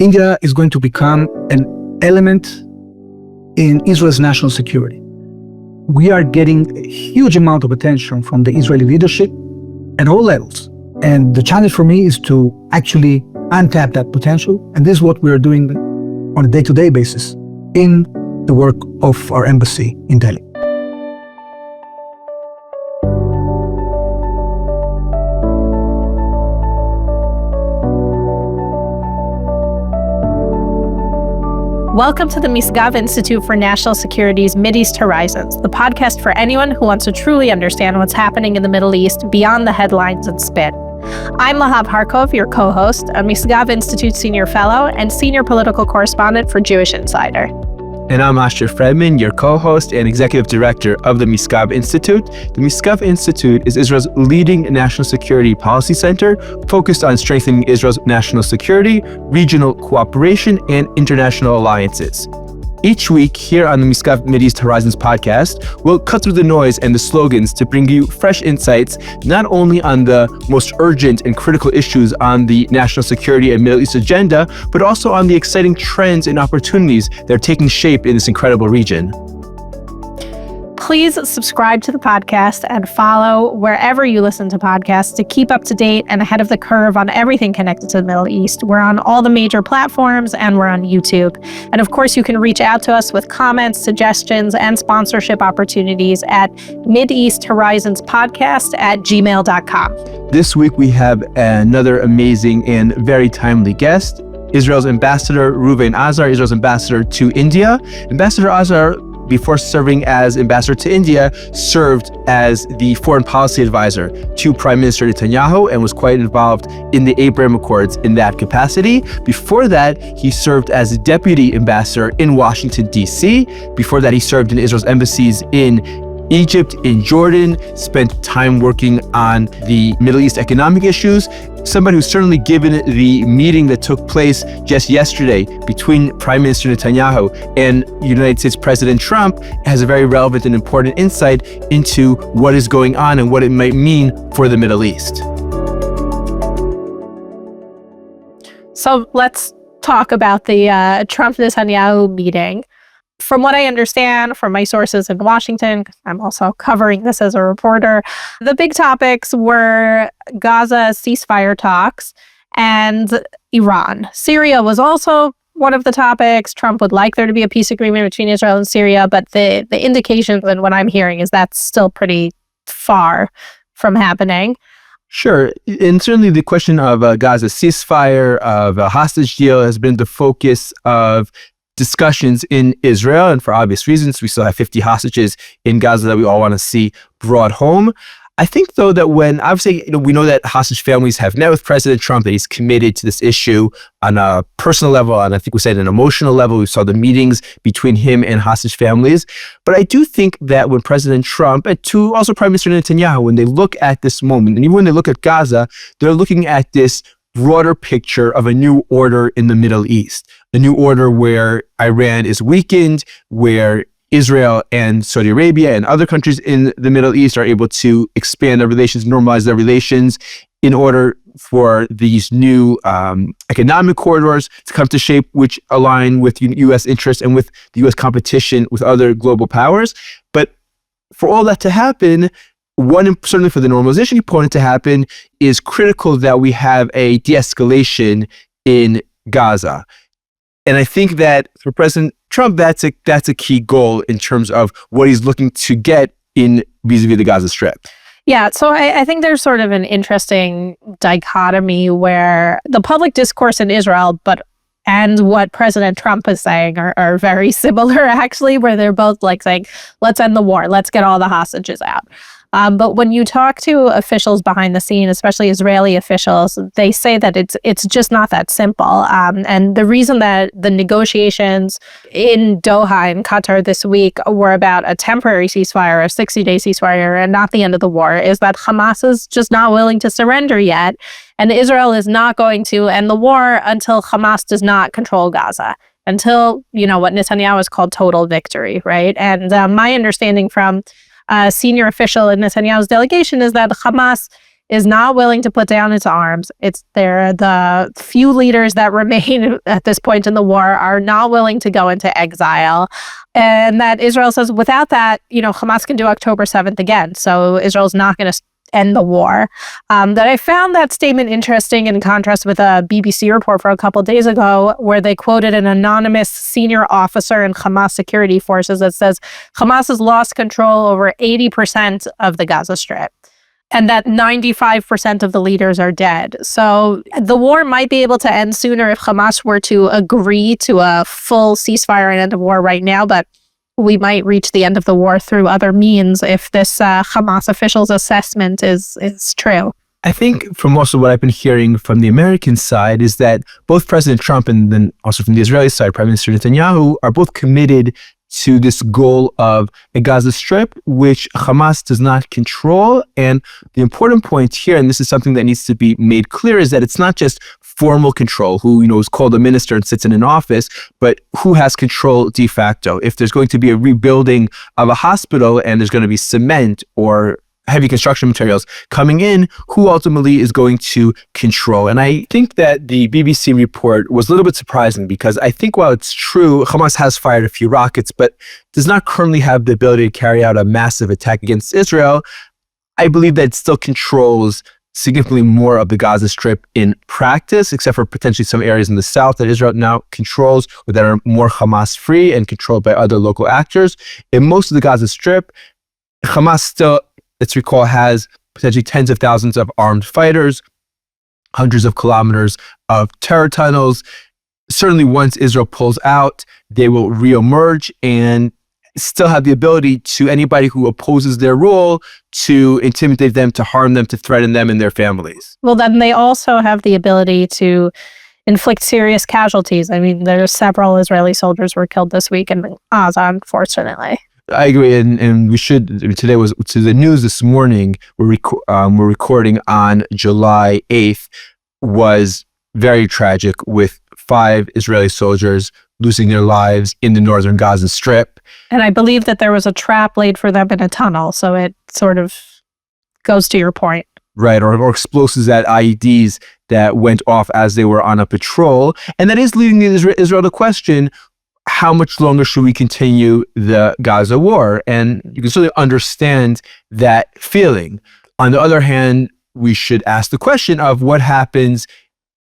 India is going to become an element in Israel's national security. We are getting a huge amount of attention from the Israeli leadership at all levels. And the challenge for me is to actually untap that potential. And this is what we are doing on a day-to-day basis in the work of our embassy in Delhi. Welcome to the Misgav Institute for National Security's Mideast Horizons, the podcast for anyone who wants to truly understand what's happening in the Middle East beyond the headlines and spin. I'm Lahav Harkov, your co-host, a Misgav Institute Senior Fellow and Senior Political Correspondent for Jewish Insider. And I'm Fredman, your co-host and Executive Director of the Misgav Institute. The Misgav Institute is Israel's leading national security policy center focused on strengthening Israel's national security, regional cooperation, and international alliances. Each week here on the Misgav Mideast Horizons podcast, we'll cut through the noise and the slogans to bring you fresh insights, not only on the most urgent and critical issues on the national security and Middle East agenda, but also on the exciting trends and opportunities that are taking shape in this incredible region. Please subscribe to the podcast and follow wherever you listen to podcasts to keep up to date and ahead of the curve on everything connected to the Middle East. We're on all the major platforms and we're on YouTube. And of course, you can reach out to us with comments, suggestions, and sponsorship opportunities at mideasthorizonspodcast@gmail.com. This week, we have another amazing and very timely guest, Israel's Ambassador Reuven Azar, Israel's ambassador to India. Ambassador Azar, before serving as ambassador to India, served as the foreign policy advisor to Prime Minister Netanyahu and was quite involved in the Abraham Accords in that capacity. Before that, he served as a deputy ambassador in Washington, D.C. Before that, he served in Israel's embassies in Egypt, in Jordan, spent time working on the Middle East economic issues. Somebody who's certainly given the meeting that took place just yesterday between Prime Minister Netanyahu and United States President Trump has a very relevant and important insight into what is going on and what it might mean for the Middle East. So let's talk about the Trump-Netanyahu meeting. From what I understand from my sources in Washington, because I'm also covering this as a reporter, the big topics were Gaza ceasefire talks and Iran. Syria was also one of the topics. Trump would like there to be a peace agreement between Israel and Syria, but the indications and what I'm hearing is that's still pretty far from happening. Sure. And certainly the question of Gaza ceasefire, of a hostage deal has been the focus of discussions in Israel, and for obvious reasons. We still have 50 hostages in Gaza that we all want to see brought home. I think, though, that when obviously we know that hostage families have met with President Trump, that he's committed to this issue on a personal level, and I think we said an emotional level. We saw the meetings between him and hostage families. But I do think that when President Trump, and to also Prime Minister Netanyahu, when they look at this moment, and even when they look at Gaza, they're looking at this broader picture of a new order in the Middle East, a new order where Iran is weakened, where Israel and Saudi Arabia and other countries in the Middle East are able to expand their relations, normalize their relations in order for these new economic corridors to come to shape, which align with U.S. interests and with the U.S. competition with other global powers. But for all that to happen, certainly for the normalization component to happen, is critical that we have a de-escalation in Gaza. And I think that for President Trump, that's a key goal in terms of what he's looking to get in vis-a-vis the Gaza Strip. Yeah, so I think there's sort of an interesting dichotomy where the public discourse in Israel, and what President Trump is saying are very similar, actually, where they're both like saying, let's end the war, let's get all the hostages out. But when you talk to officials behind the scene, especially Israeli officials, they say that it's just not that simple. And the reason that the negotiations in Doha in Qatar this week were about a temporary ceasefire, a 60-day ceasefire, and not the end of the war, is that Hamas is just not willing to surrender yet. And Israel is not going to end the war until Hamas does not control Gaza, until, what Netanyahu has called total victory, right? And my understanding from a senior official in Netanyahu's delegation is that Hamas is not willing to put down its arms. The few leaders that remain at this point in the war are not willing to go into exile. And that Israel says without that, Hamas can do October 7th again. So Israel's not going to end the war. That I found that statement interesting in contrast with a BBC report for a couple of days ago, where they quoted an anonymous senior officer in Hamas security forces that says Hamas has lost control over 80% of the Gaza Strip, and that 95% of the leaders are dead. So the war might be able to end sooner if Hamas were to agree to a full ceasefire and end of war right now, but we might reach the end of the war through other means if this Hamas official's assessment is true. I think from also what I've been hearing from the American side is that both President Trump and then also from the Israeli side, Prime Minister Netanyahu, are both committed to this goal of a Gaza Strip, which Hamas does not control. And the important point here, and this is something that needs to be made clear, is that it's not just formal control, who is called a minister and sits in an office, but who has control de facto. If there's going to be a rebuilding of a hospital and there's going to be cement or heavy construction materials coming in, who ultimately is going to control? And I think that the BBC report was a little bit surprising, because I think while it's true, Hamas has fired a few rockets, but does not currently have the ability to carry out a massive attack against Israel, I believe that it still controls significantly more of the Gaza Strip in practice, except for potentially some areas in the south that Israel now controls, or that are more Hamas-free and controlled by other local actors. In most of the Gaza Strip, Hamas still, let's recall, has potentially tens of thousands of armed fighters, hundreds of kilometers of terror tunnels. Certainly once Israel pulls out, they will reemerge and still have the ability to anybody who opposes their rule to intimidate them, to harm them, to threaten them and their families. Well, then they also have the ability to inflict serious casualties. I mean, there's several Israeli soldiers were killed this week in Gaza, unfortunately. I agree, and we should. Today was to the news this morning. We're recording on July 8th. Was very tragic, with 5 Israeli soldiers losing their lives in the northern Gaza Strip. And I believe that there was a trap laid for them in a tunnel, so it sort of goes to your point. Right, or explosives at IEDs that went off as they were on a patrol. And that is leading Israel to question, how much longer should we continue the Gaza war? And you can certainly understand that feeling. On the other hand, we should ask the question of what happens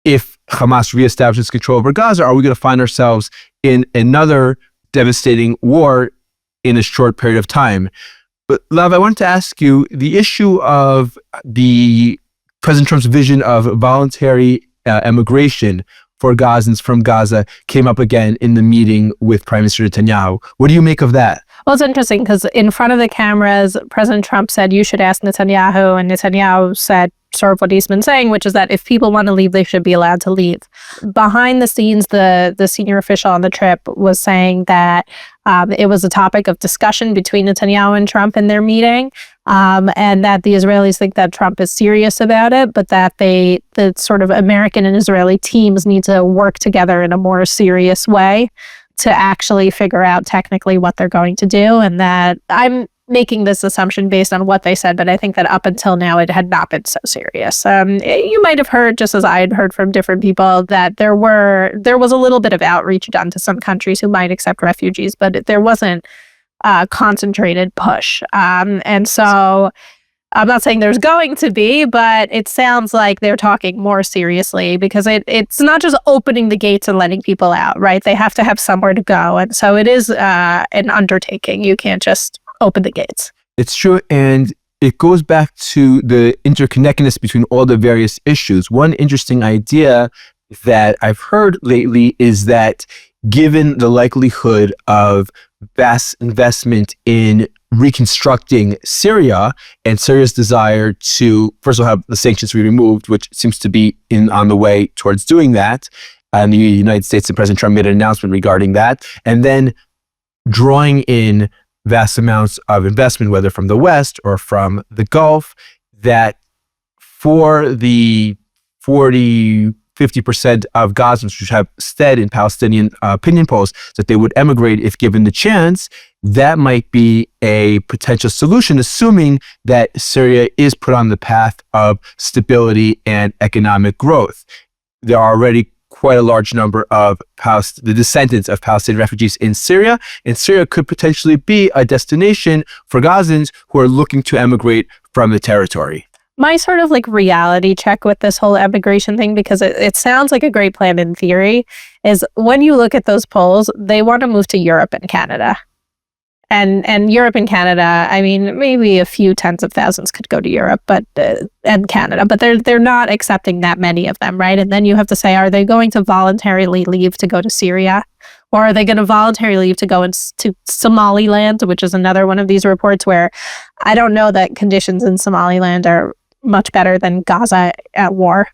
if Hamas reestablishes control over Gaza. Are we going to find ourselves in another devastating war in a short period of time? But Lahav, I wanted to ask you, the issue of the President Trump's vision of voluntary emigration for Gazans from Gaza came up again in the meeting with Prime Minister Netanyahu. What do you make of that? Well, it's interesting because in front of the cameras, President Trump said, you should ask Netanyahu, and Netanyahu said sort of what he's been saying, which is that if people want to leave, they should be allowed to leave. Behind the scenes, the senior official on the trip was saying that it was a topic of discussion between Netanyahu and Trump in their meeting, and that the Israelis think that Trump is serious about it, but that the sort of American and Israeli teams need to work together in a more serious way to actually figure out technically what they're going to do. And that I'm making this assumption based on what they said, but I think that up until now, it had not been so serious. You might have heard, just as I had heard from different people, that there was a little bit of outreach done to some countries who might accept refugees, but there wasn't a concentrated push. And so I'm not saying there's going to be, but it sounds like they're talking more seriously, because it's not just opening the gates and letting people out, right? They have to have somewhere to go. And so it is an undertaking. You can't just open the gates. It's true. And it goes back to the interconnectedness between all the various issues. One interesting idea that I've heard lately is that given the likelihood of vast investment in reconstructing Syria and Syria's desire to, first of all, have the sanctions removed, which seems to be on the way towards doing that. And the United States and President Trump made an announcement regarding that. And then drawing in vast amounts of investment, whether from the West or from the Gulf, that for the 40, 50% of Gazans which have said in Palestinian opinion polls that they would emigrate if given the chance, that might be a potential solution, assuming that Syria is put on the path of stability and economic growth. There are already quite a large number of the descendants of Palestinian refugees in Syria, and Syria could potentially be a destination for Gazans who are looking to emigrate from the territory. My sort of like reality check with this whole emigration thing, because it sounds like a great plan in theory, is when you look at those polls, they want to move to Europe and Canada. And Europe and Canada, I mean, maybe a few tens of thousands could go to Europe, and Canada, but they're not accepting that many of them, right? And then you have to say, are they going to voluntarily leave to go to Syria? Or are they going to voluntarily leave to go to Somaliland, which is another one of these reports where I don't know that conditions in Somaliland are much better than Gaza at war.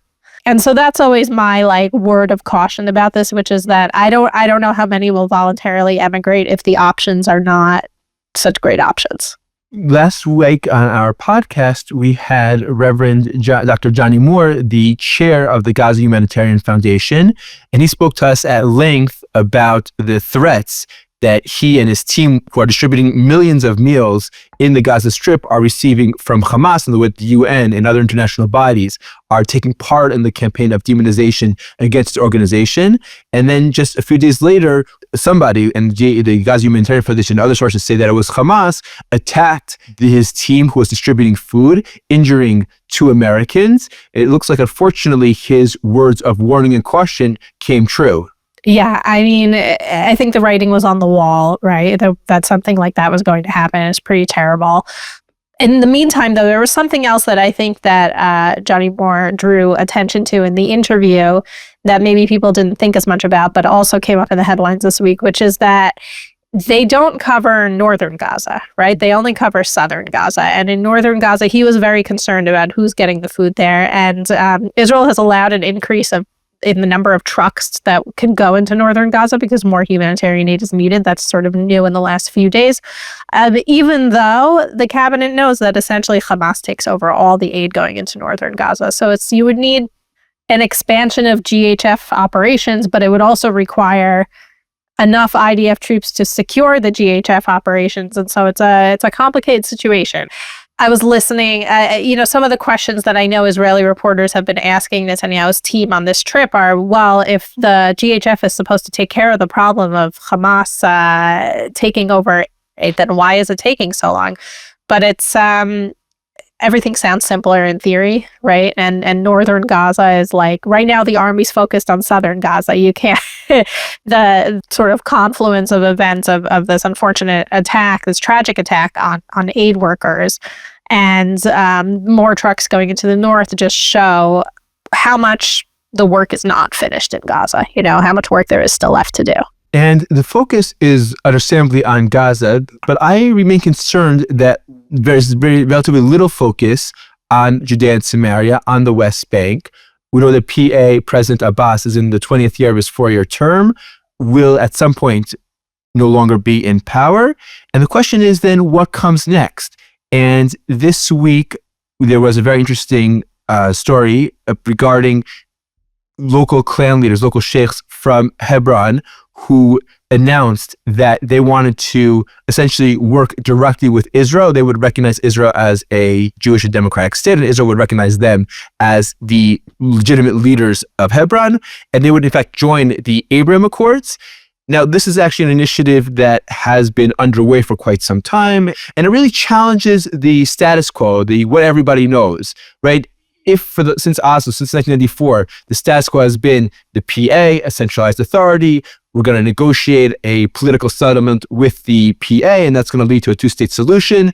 And so that's always my like word of caution about this, which is that I don't know how many will voluntarily emigrate if the options are not such great options. Last week on our podcast, we had Reverend Dr. Johnny Moore, the chair of the Gaza Humanitarian Foundation, and he spoke to us at length about the threats that he and his team, who are distributing millions of meals in the Gaza Strip, are receiving from Hamas, and with the UN and other international bodies are taking part in the campaign of demonization against the organization. And then just a few days later, somebody, and the Gaza Humanitarian Foundation and other sources say that it was Hamas, attacked his team who was distributing food, injuring 2 Americans. It looks like, unfortunately, his words of warning and caution came true. Yeah, I mean, I think the writing was on the wall, right? That something like that was going to happen. It's pretty terrible. In the meantime, though, there was something else that I think that Johnny Moore drew attention to in the interview that maybe people didn't think as much about, but also came up in the headlines this week, which is that they don't cover northern Gaza, right? They only cover southern Gaza. And in northern Gaza, he was very concerned about who's getting the food there. And Israel has allowed an increase in the number of trucks that can go into northern Gaza because more humanitarian aid is needed. That's sort of new in the last few days. Even though the cabinet knows that essentially Hamas takes over all the aid going into northern Gaza. So you would need an expansion of GHF operations, but it would also require enough IDF troops to secure the GHF operations. And so it's a complicated situation. I was listening, some of the questions that I know Israeli reporters have been asking Netanyahu's team on this trip are, well, if the GHF is supposed to take care of the problem of Hamas taking over, then why is it taking so long? But it's everything sounds simpler in theory, right? And northern Gaza is like, right now the army's focused on southern Gaza. You can't, the sort of confluence of events of this unfortunate attack, this tragic attack on aid workers, and more trucks going into the north just show how much the work is not finished in Gaza, how much work there is still left to do. And the focus is understandably on Gaza, but I remain concerned that there's relatively little focus on Judea and Samaria, on the West Bank. We know that PA, President Abbas, is in the 20th year of his 4-year term, will at some point no longer be in power. And the question is then, what comes next? And this week, there was a very interesting story regarding local clan leaders, local sheikhs from Hebron, who announced that they wanted to essentially work directly with Israel. They would recognize Israel as a Jewish and democratic state, and Israel would recognize them as the legitimate leaders of Hebron, and they would in fact join the Abraham Accords. Now, this is actually an initiative that has been underway for quite some time, and it really challenges the status quo, what everybody knows, right? Since Oslo, since 1994, the status quo has been the PA, a centralized authority. We're going to negotiate a political settlement with the PA, and that's going to lead to a 2-state solution.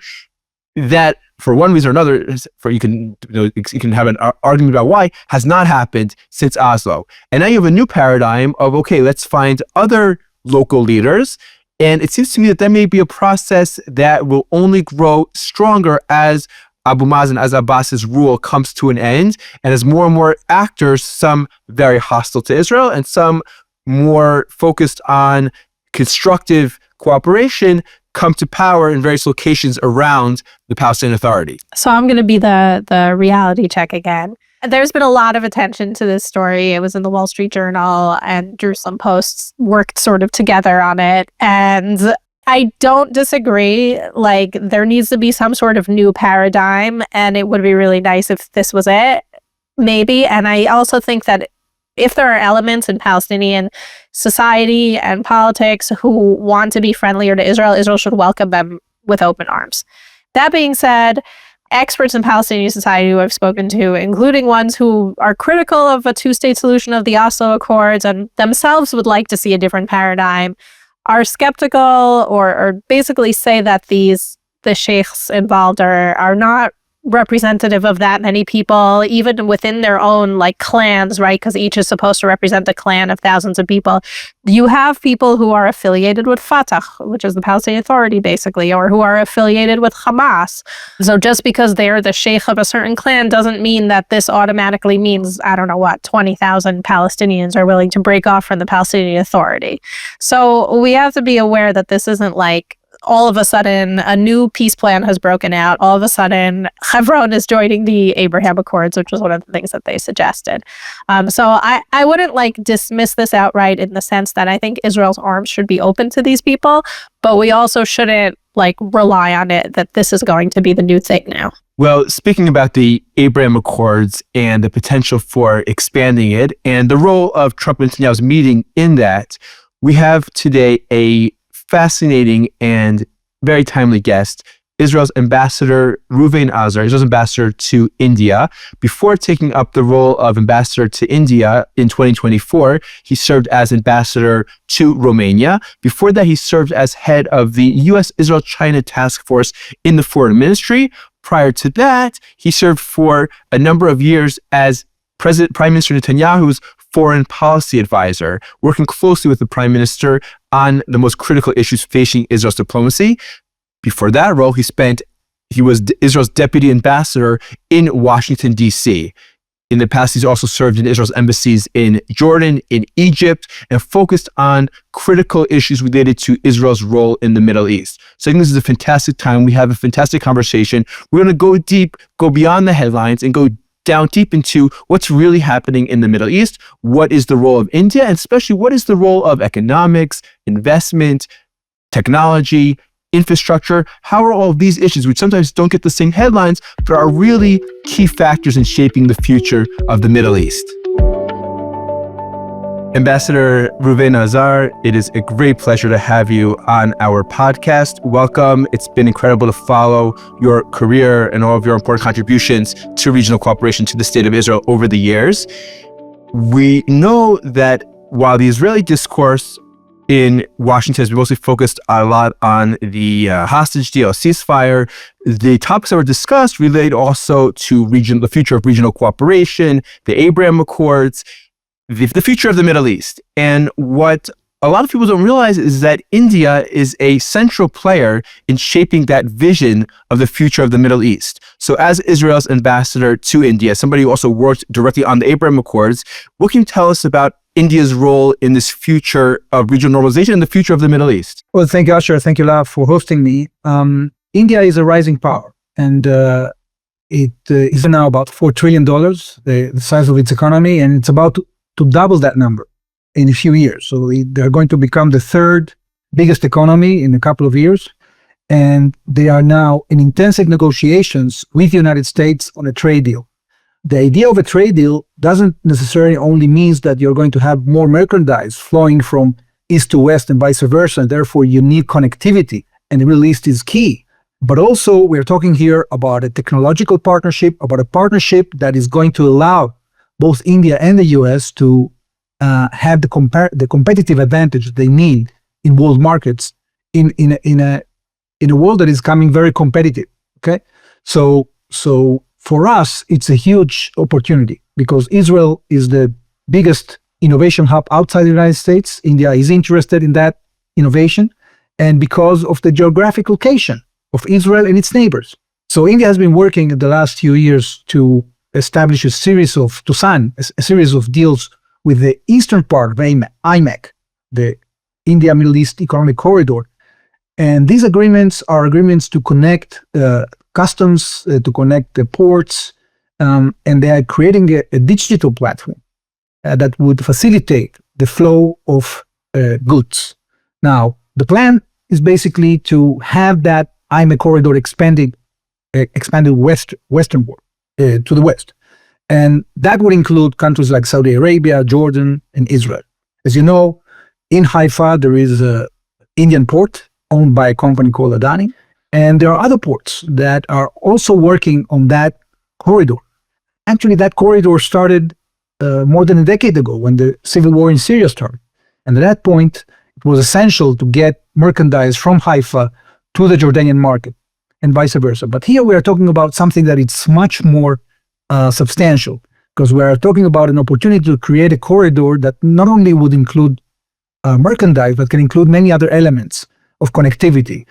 That, for one reason or another, you can have an argument about why, has not happened since Oslo. And now you have a new paradigm of, okay, let's find other local leaders. And it seems to me that may be a process that will only grow stronger as Abu Mazen, as Abbas's rule comes to an end, and as more and more actors, some very hostile to Israel and some more focused on constructive cooperation, come to power in various locations around the Palestinian Authority. So I'm going to be the reality check again. there's been a lot of attention to this story. It was in the Wall Street Journal, and Jerusalem Post worked sort of together on it. And I don't disagree. Like, there needs to be some sort of new paradigm, and it would be really nice if this was it, maybe. And I also think that if there are elements in Palestinian society and politics who want to be friendlier to Israel, Israel should welcome them with open arms. That being said, experts in Palestinian society who I've spoken to, including ones who are critical of a two-state solution of the Oslo Accords and themselves would like to see a different paradigm, are skeptical or basically say that the sheikhs involved are not representative of that many people, even within their own like clans, right? Because each is supposed to represent a clan of thousands of people. You have people who are affiliated with Fatah, which is the Palestinian Authority, basically, or who are affiliated with Hamas. So just because they're the sheikh of a certain clan doesn't mean that this automatically means, 20,000 Palestinians are willing to break off from the Palestinian Authority. So we have to be aware that this isn't like all of a sudden a new peace plan has broken out. All of a sudden Hebron is joining the Abraham Accords, which was one of the things that they suggested. So I wouldn't like dismiss this outright in the sense that I think Israel's arms should be open to these people, but we also shouldn't like rely on it that this is going to be the new thing now. Well, speaking about the Abraham Accords and the potential for expanding it and the role of Trump and Netanyahu's meeting in that, we have today a fascinating and very timely guest, Israel's ambassador, Reuven Azar, Israel's ambassador to India. Before taking up the role of ambassador to India in 2024, he served as ambassador to Romania. Before that, he served as head of the US-Israel-China Task Force in the Foreign Ministry. Prior to that, he served for a number of years as Prime Minister Netanyahu's foreign policy advisor, working closely with the Prime Minister on the most critical issues facing Israel's diplomacy. Before that role, he was Israel's deputy ambassador in Washington, D.C. In the past, he's also served in Israel's embassies in Jordan, in Egypt, and focused on critical issues related to Israel's role in the Middle East. So I think this is a fantastic time. We have a fantastic conversation. We're going to go deep, go beyond the headlines, and go down deep into what's really happening in the Middle East. What is the role of India, and especially what is the role of economics, investment, technology, infrastructure? How are all of these issues, which sometimes don't get the same headlines, but are really key factors in shaping the future of the Middle East? Ambassador Reuven Azar, it is a great pleasure to have you on our podcast. Welcome. It's been incredible to follow your career and all of your important contributions to regional cooperation to the State of Israel over the years. We know that while the Israeli discourse in Washington has been mostly focused a lot on the hostage deal, ceasefire, the topics that were discussed relate also to the future of regional cooperation, the Abraham Accords, the future of the Middle East. And what a lot of people don't realize is that India is a central player in shaping that vision of the future of the Middle East. So as Israel's ambassador to India, somebody who also worked directly on the Abraham Accords, what can you tell us about India's role in this future of regional normalization and the future of the Middle East? Well, thank you, Asher. Thank you, Lahav, for hosting me. India is a rising power, and it is now about $4 trillion, the size of its economy, and it's about to double that number in a few years. So they're going to become the third biggest economy in a couple of years. And they are now in intensive negotiations with the United States on a trade deal. The idea of a trade deal doesn't necessarily only means that you're going to have more merchandise flowing from east to west and vice versa, and therefore you need connectivity, and the Middle East is key. But also we're talking here about a technological partnership, about a partnership that is going to allow both India and the US to have the competitive advantage they need in world markets in a world that is becoming very competitive. Okay, so for us it's a huge opportunity because Israel is the biggest innovation hub outside the United States. India is interested in that innovation, and because of the geographic location of Israel and its neighbors. So India has been working in the last few years to establish a series of deals with the eastern part of IMEC, the India Middle East Economic Corridor. And these agreements are agreements to connect customs, to connect the ports, and they are creating a digital platform that would facilitate the flow of goods. Now, the plan is basically to have that IMA corridor expanded westernward to the west. And that would include countries like Saudi Arabia, Jordan, and Israel. As you know, in Haifa, there is an Indian port owned by a company called Adani. And there are other ports that are also working on that corridor. Actually, that corridor started more than a decade ago when the civil war in Syria started. And at that point, it was essential to get merchandise from Haifa to the Jordanian market and vice versa. But here we are talking about something that it's much more substantial, because we are talking about an opportunity to create a corridor that not only would include merchandise, but can include many other elements of connectivity.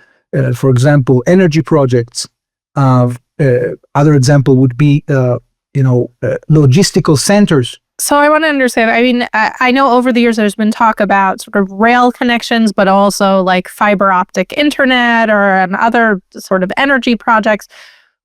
For example, energy projects. Other example would be, logistical centers. So I want to understand, I mean, I know over the years there's been talk about sort of rail connections, but also like fiber optic internet and other sort of energy projects.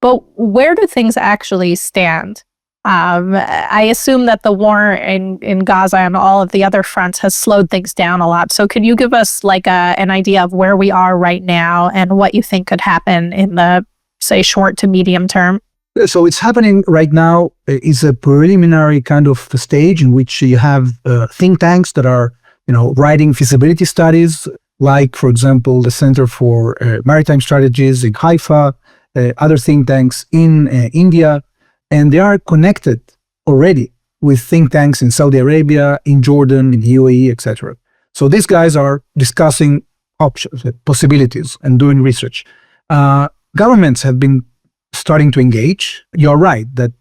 But where do things actually stand? I assume that the war in Gaza and all of the other fronts has slowed things down a lot. So could you give us like an idea of where we are right now and what you think could happen in the, say, short to medium term? So it's happening right now is a preliminary kind of stage in which you have think tanks that are, writing feasibility studies, like, for example, the Center for Maritime Strategies in Haifa, other think tanks in India, and they are connected already with think tanks in Saudi Arabia, in Jordan, in UAE, etc. So these guys are discussing options, possibilities, and doing research. Governments have been starting to engage. You're right that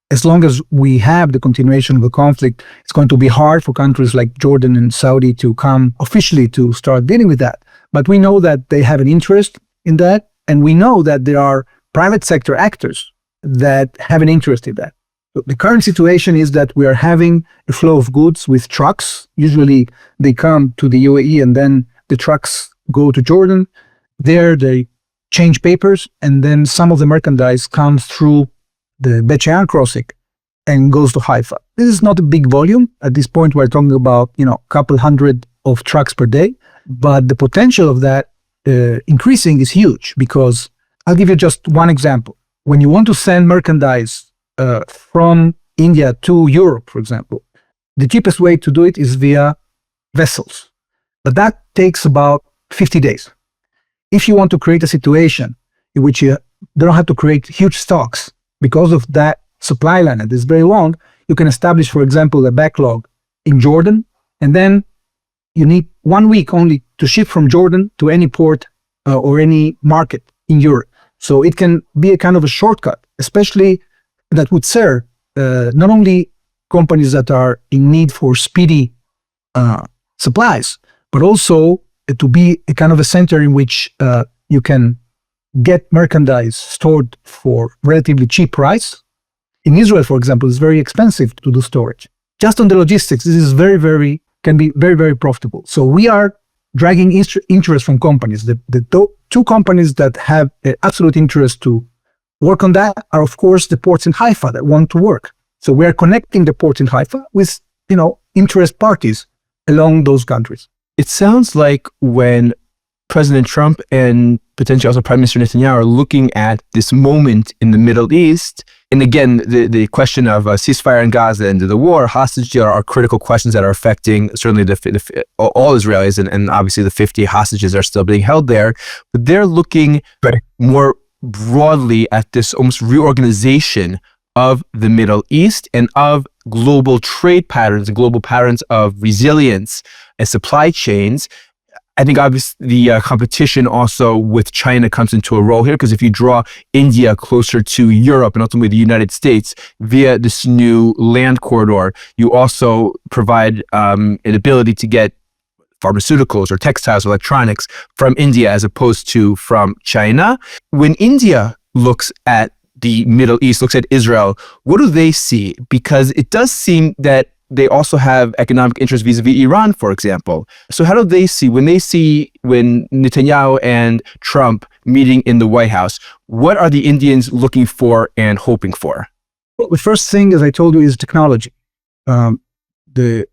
as long as we have the continuation of the conflict, it's going to be hard for countries like Jordan and Saudi to come officially to start dealing with that. But we know that they have an interest in that, and we know that there are private sector actors that have an interest in that. So the current situation is that we are having a flow of goods with trucks. Usually they come to the UAE and then the trucks go to Jordan. There they change papers, and then some of the merchandise comes through the Bet Shean crossing and goes to Haifa. This is not a big volume. At this point, we're talking about, a couple hundred of trucks per day, but the potential of that increasing is huge, because I'll give you just one example. When you want to send merchandise from India to Europe, for example, the cheapest way to do it is via vessels, but that takes about 50 days. If you want to create a situation in which you don't have to create huge stocks because of that supply line that is very long, you can establish, for example, a backlog in Jordan, and then you need 1 week only to ship from Jordan to any port or any market in Europe. So it can be a kind of a shortcut, especially that would serve not only companies that are in need for speedy supplies, but also to be a kind of a center in which you can get merchandise stored for relatively cheap price. In Israel, for example, it's very expensive to do storage. Just on the logistics, this is can be very, very profitable. So we are dragging interest from companies. The two companies that have an absolute interest to work on that are, of course, the ports in Haifa that want to work. So we are connecting the ports in Haifa with, interest parties along those countries. It sounds like when President Trump and potentially also Prime Minister Netanyahu are looking at this moment in the Middle East, and again, the question of ceasefire in Gaza and the war, hostage deal are critical questions that are affecting certainly all Israelis, and obviously the 50 hostages are still being held there, but they're looking more broadly at this almost reorganization of the Middle East and of global trade patterns and global patterns of resilience and supply chains. I think obviously the competition also with China comes into a role here, because if you draw India closer to Europe and ultimately the United States via this new land corridor, you also provide an ability to get pharmaceuticals or textiles, electronics from India as opposed to from China. When India looks at the Middle East, looks at Israel, what do they see? Because it does seem that they also have economic interests vis-a-vis Iran, for example. So how do they see, when Netanyahu and Trump meeting in the White House, what are the Indians looking for and hoping for? Well, the first thing, as I told you, is technology. The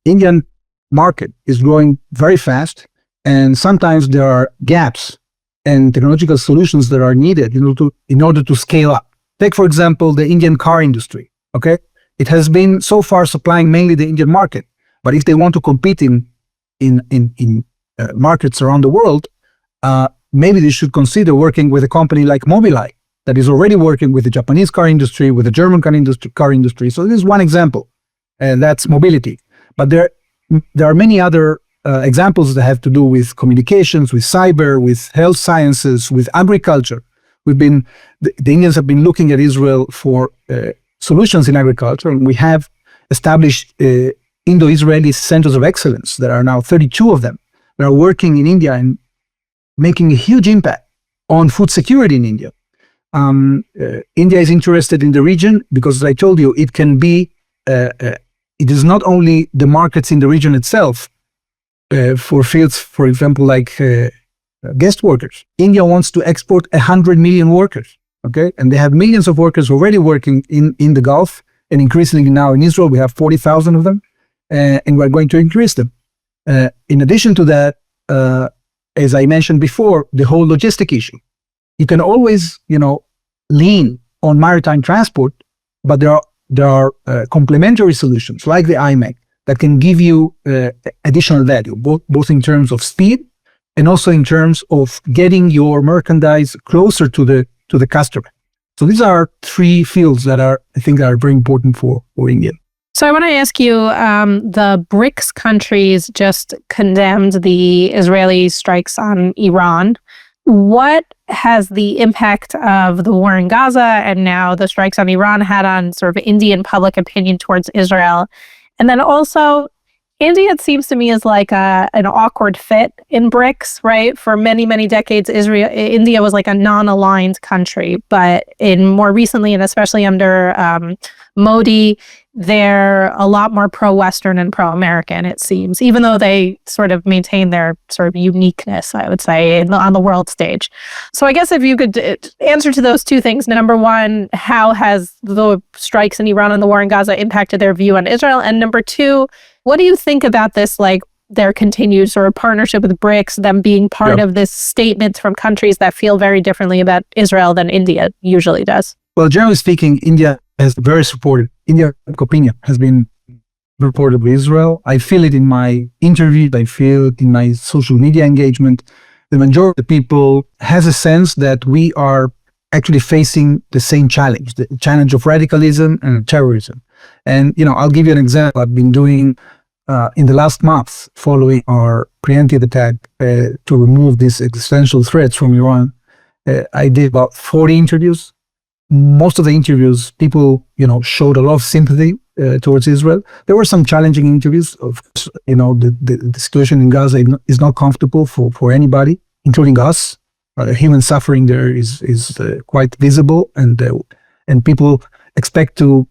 Indian market is growing very fast, and sometimes there are gaps and technological solutions that are needed in order to scale up. Take, for example, the Indian car industry. Okay, it has been so far supplying mainly the Indian market, but if they want to compete in markets around the world, maybe they should consider working with a company like Mobileye that is already working with the Japanese car industry, with the German car industry. So this is one example, and that's mobility. But there are many other examples that have to do with communications, with cyber, with health sciences, with agriculture. The Indians have been looking at Israel for solutions in agriculture, and we have established Indo-Israeli centers of excellence. There are now 32 of them that are working in India and making a huge impact on food security in India. India is interested in the region because, as I told you, it can be, it is not only the markets in the region itself for fields, for example, like guest workers. India wants to export 100 million workers, okay? And they have millions of workers already working in the Gulf, and increasingly now in Israel, we have 40,000 of them, and we're going to increase them. In addition to that, as I mentioned before, the whole logistic issue. You can always, lean on maritime transport, but there are complementary solutions like the IMEC that can give you additional value, both in terms of speed and also in terms of getting your merchandise closer to the customer. So these are three fields that I think are very important for India. So I want to ask you, the BRICS countries just condemned the Israeli strikes on Iran. What has the impact of the war in Gaza and now the strikes on Iran had on sort of Indian public opinion towards Israel? And then also, India, it seems to me, is like an awkward fit in BRICS, right? For many, many decades, India was like a non-aligned country, but more recently, and especially under Modi, they're a lot more pro-Western and pro-American, it seems, even though they sort of maintain their sort of uniqueness, I would say, on the world stage. So I guess if you could answer to those two things. Number one, how has the strikes in Iran and the war in Gaza impacted their view on Israel? And number two, what do you think about this, like their continued sort of partnership with BRICS, them being part of this statement from countries that feel very differently about Israel than India usually does? Well, generally speaking, India has very supported, India's opinion has been reported with Israel. I feel it in my interviews, I feel it in my social media engagement. The majority of the people has a sense that we are actually facing the same challenge, the challenge of radicalism and terrorism. And, I'll give you an example. I've been doing in the last month, following our preemptive attack to remove these existential threats from Iran, I did about 40 interviews. Most of the interviews, people, showed a lot of sympathy towards Israel. There were some challenging interviews. Of course, the situation in Gaza is not comfortable for anybody, including us. Human suffering there is quite visible, and people expect to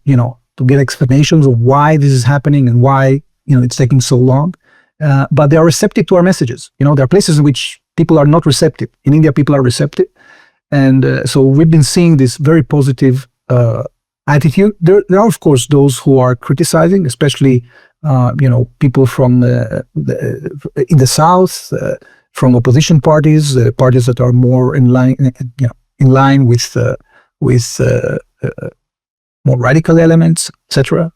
get explanations of why this is happening and why it's taking so long. But they are receptive to our messages. There are places in which people are not receptive. In India, people are receptive. And so we've been seeing this very positive attitude. There are, of course, those who are criticizing, especially, people from in the South, from opposition parties, parties that are more in line with more radical elements, etc.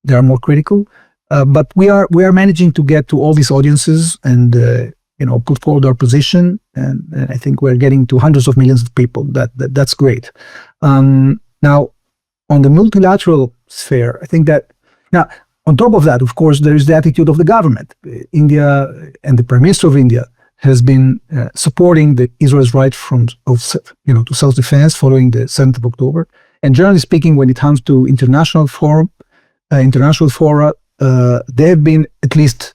They are more critical. But we are managing to get to all these audiences and put forward our position, and I think we're getting to hundreds of millions of people. That's great. Now, on the multilateral sphere, I think that now on top of that, of course, there is the attitude of the government. India and the Prime Minister of India has been supporting Israel's right to self-defense following the 7th of October. And generally speaking, when it comes to international fora, they have been at least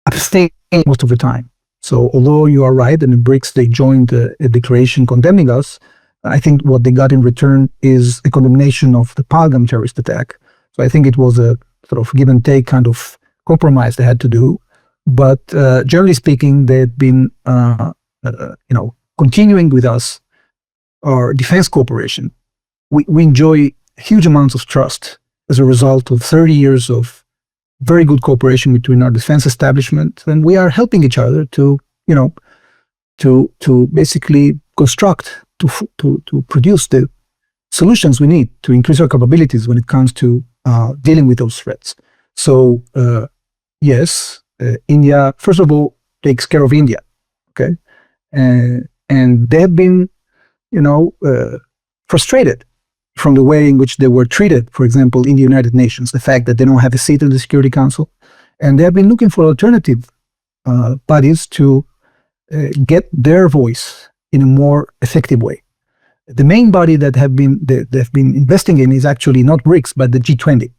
abstaining most of the time. So although you are right, and in BRICS they joined a declaration condemning us, I think what they got in return is a condemnation of the Pahalgam terrorist attack. So I think it was a sort of give and take kind of compromise they had to do. But generally speaking, they've been continuing with us our defense cooperation. we enjoy huge amounts of trust as a result of 30 years of very good cooperation between our defense establishment, and we are helping each other to basically construct, to produce the solutions we need to increase our capabilities when it comes to dealing with those threats. So yes, India, first of all, takes care of India, okay? And they have been, frustrated from the way in which they were treated, for example, in the United Nations, the fact that they don't have a seat in the Security Council. And they have been looking for alternative bodies to get their voice in a more effective way. The main body that they've been investing in is actually not BRICS, but the G20.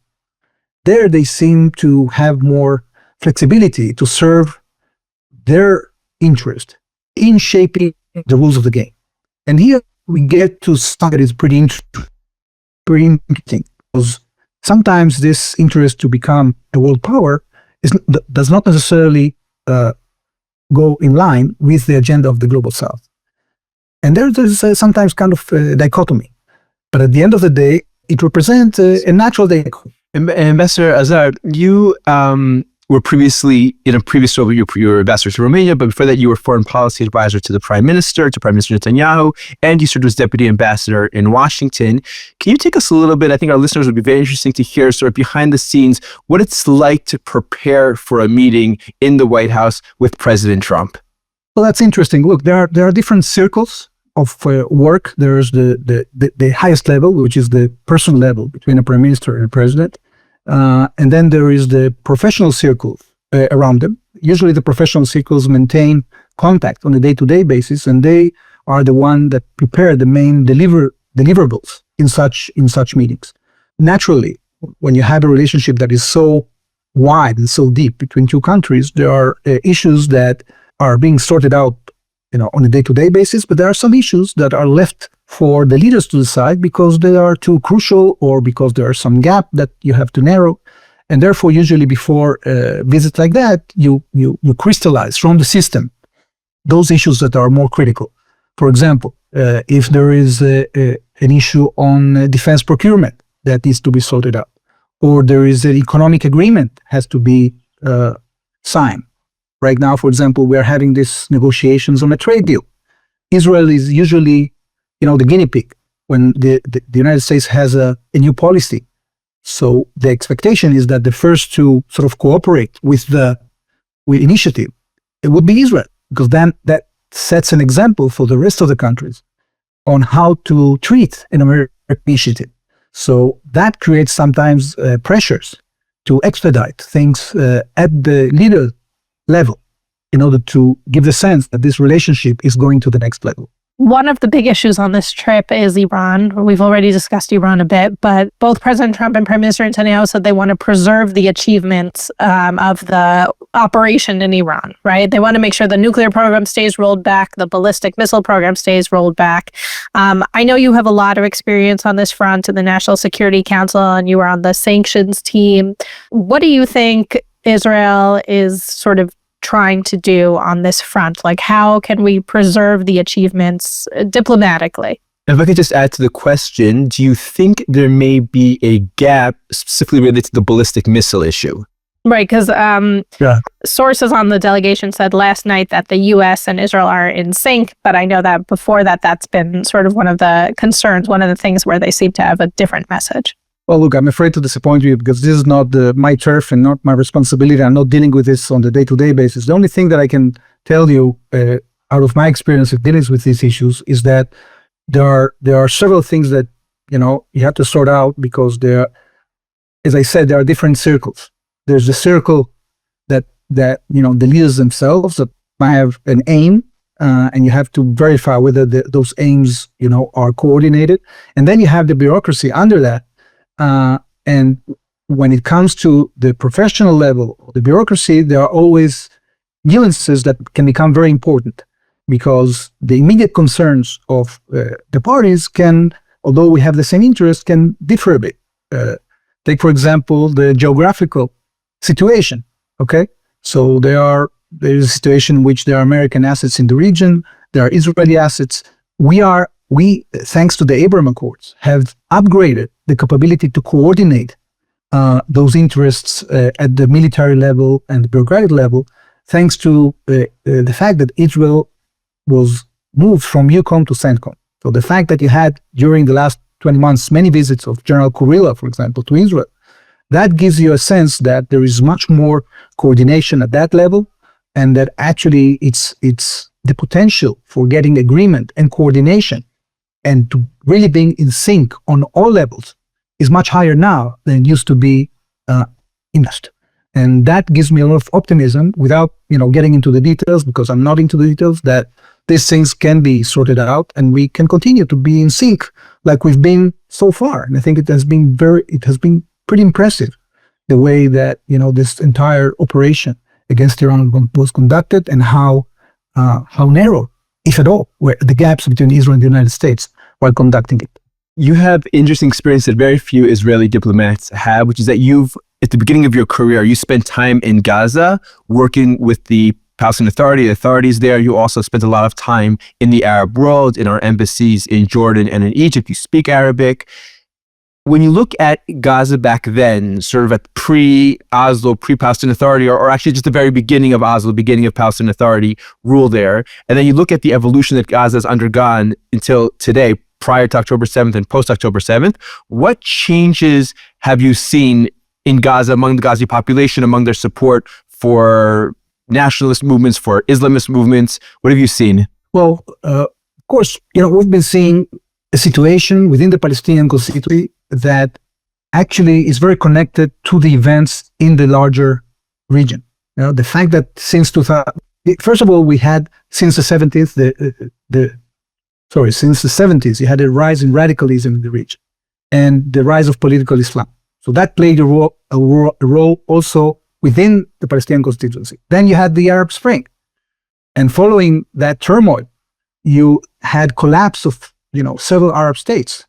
There they seem to have more flexibility to serve their interest in shaping the rules of the game. And here we get to something that is pretty interesting, because sometimes this interest to become a world power does not necessarily go in line with the agenda of the Global South. And there's sometimes kind of a dichotomy. But at the end of the day, it represents a natural dichotomy. Ambassador Azar, you were previously, in a previous role, you were ambassador to Romania, but before that you were foreign policy advisor to the Prime Minister Netanyahu, and you served as deputy ambassador in Washington. Can you take us a little bit, I think our listeners would be very interesting to hear sort of behind the scenes, what it's like to prepare for a meeting in the White House with President Trump? Well, that's interesting. Look, there are different circles of work. There's the highest level, which is the personal level between a prime minister and a president. And then there is the professional circle around them. Usually the professional circles maintain contact on a day-to-day basis, and they are the one that prepare the main deliverables in such meetings. Naturally, when you have a relationship that is so wide and so deep between two countries, there are issues that are being sorted out on a day-to-day basis, but there are some issues that are left for the leaders to decide because they are too crucial or because there are some gap that you have to narrow. And therefore, usually before a visit like that, you crystallize from the system those issues that are more critical. For example, if there is an issue on defense procurement that needs to be sorted out, or there is an economic agreement has to be signed. Right now, for example, we are having these negotiations on a trade deal. Israel is usually, the guinea pig when the United States has a new policy. So the expectation is that the first to sort of cooperate with initiative, it would be Israel, because then that sets an example for the rest of the countries on how to treat an American initiative. So that creates sometimes pressures to expedite things at the leader level in order to give the sense that this relationship is going to the next level. One of the big issues on this trip is Iran. We've already discussed Iran a bit, but both President Trump and Prime Minister Netanyahu said they want to preserve the achievements of the operation in Iran, right? They want to make sure the nuclear program stays rolled back, the ballistic missile program stays rolled back. I know you have a lot of experience on this front in the National Security Council, and you were on the sanctions team. What do you think Israel is sort of trying to do on this front? Like, how can we preserve the achievements diplomatically? If I could just add to the question, do you think there may be a gap specifically related to the ballistic missile issue? Right, because sources on the delegation said last night that the U.S. and Israel are in sync, but I know that before that, that's been sort of one of the concerns, one of the things where they seem to have a different message. Well, look, I'm afraid to disappoint you because this is not my turf and not my responsibility. I'm not dealing with this on the day-to-day basis. The only thing that I can tell you out of my experience of dealing with these issues is that there are several things that, you have to sort out because as I said, there are different circles. There's the circle that the leaders themselves that might have an aim, and you have to verify whether those aims, are coordinated. And then you have the bureaucracy under that. And when it comes to the professional level, the bureaucracy, there are always nuances that can become very important because the immediate concerns of the parties can, although we have the same interest, can differ a bit. Take, for example, the geographical situation, okay? So there is a situation in which there are American assets in the region, there are Israeli assets. We are we, thanks to the Abraham Accords, have upgraded the capability to coordinate those interests at the military level and the bureaucratic level, thanks to the fact that Israel was moved from EUCOM to CENTCOM. So the fact that you had, during the last 20 months, many visits of General Kurila, for example, to Israel, that gives you a sense that there is much more coordination at that level, and that actually it's the potential for getting agreement and coordination and to really being in sync on all levels is much higher now than it used to be in the past. And that gives me a lot of optimism, without getting into the details, because I'm not into the details, that these things can be sorted out and we can continue to be in sync like we've been so far. And I think it has been pretty impressive the way that this entire operation against Iran was conducted, and how narrow, if at all, were the gaps between Israel and the United States while conducting it. You have interesting experience that very few Israeli diplomats have, which is that at the beginning of your career, you spent time in Gaza working with the Palestinian Authority, the authorities there. You also spent a lot of time in the Arab world, in our embassies in Jordan and in Egypt. You speak Arabic. When you look at Gaza back then, sort of at pre-Oslo, pre-Palestinian Authority, or actually just the very beginning of Oslo, beginning of Palestinian Authority rule there, and then you look at the evolution that Gaza has undergone until today, prior to October 7th and post-October 7th, what changes have you seen in Gaza, among the Ghazi population, among their support for nationalist movements, for Islamist movements? What have you seen? Well, of course, we've been seeing a situation within the Palestinian constituency that actually is very connected to the events in the larger region. The fact that since 2000, first of all, we had since the 70s, since the 70s, you had a rise in radicalism in the region and the rise of political Islam. So that played a role also within the Palestinian constituency. Then you had the Arab Spring, and following that turmoil, you had collapse of several Arab states,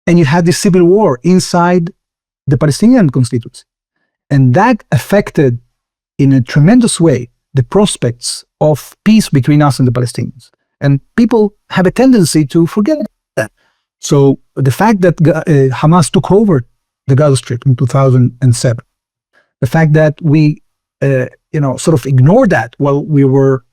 and you had the civil war inside the Palestinian constituency, and that affected in a tremendous way the prospects of peace between us and the Palestinians. And people have a tendency to forget that. So the fact that Hamas took over the Gaza Strip in 2007, the fact that we, sort of ignored that while we were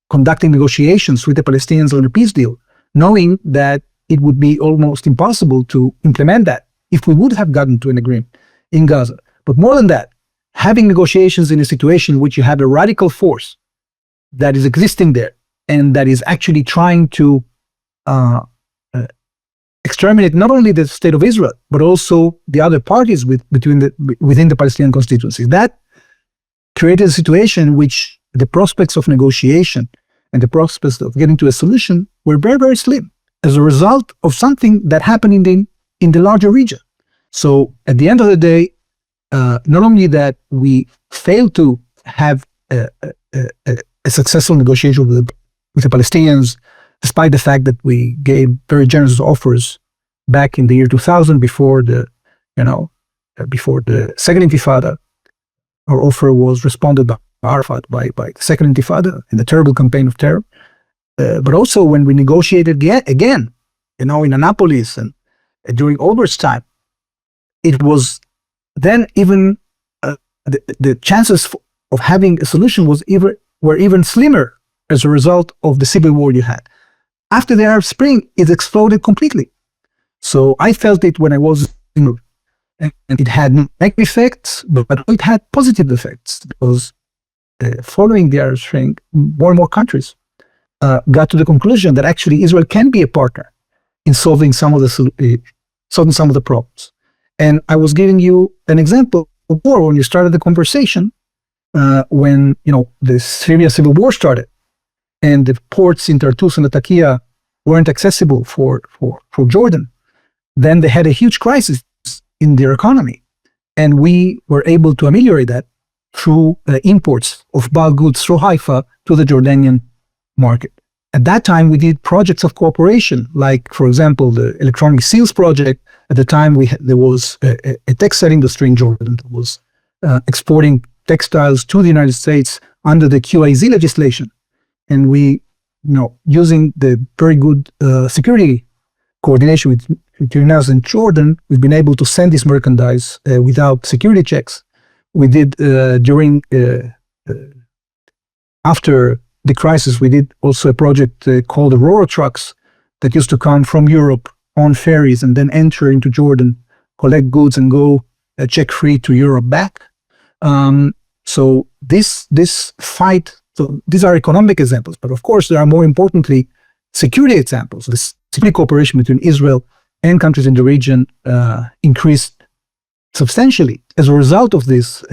conducting negotiations with the Palestinians on a peace deal, knowing that it would be almost impossible to implement that if we would have gotten to an agreement in Gaza. But more than that, having negotiations in a situation in which you have a radical force that is existing there and that is actually trying to exterminate not only the state of Israel, but also the other parties within the Palestinian constituency. That created a situation in which the prospects of negotiation and the prospects of getting to a solution were very, very slim as a result of something that happened in the larger region. So at the end of the day, not only that we failed to have a successful negotiation with the Palestinians, despite the fact that we gave very generous offers back in the year 2000, before the Second Intifada. Our offer was responded by Arafat by the Second Intifada in the terrible campaign of terror. But also when we negotiated again, in Annapolis and during Olbert's time, it was then even the chances of having a solution were even slimmer as a result of the civil war you had. After the Arab Spring, it exploded completely. So I felt it when I was in Europe. And it had negative effects, but it had positive effects, because following the Arab Spring, more and more countries got to the conclusion that actually Israel can be a partner in solving some of the problems. And I was giving you an example before when you started the conversation, when the Syria civil war started, and the ports in Tartus and Latakia weren't accessible for Jordan. Then they had a huge crisis in their economy, and we were able to ameliorate that through imports of bulk goods through Haifa to the Jordanian market. At that time, we did projects of cooperation, like, for example, the electronic seals project. At the time, there was a textile industry in Jordan that was exporting textiles to the United States under the QIZ legislation. And we using the very good security coordination between us and Jordan, we've been able to send this merchandise without security checks. We did after the crisis, we did also a project called the Roro trucks that used to come from Europe on ferries and then enter into Jordan, collect goods and go check-free to Europe back. So this fight, so these are economic examples, but of course there are more importantly security examples. The security cooperation between Israel and countries in the region increased substantially as a result of these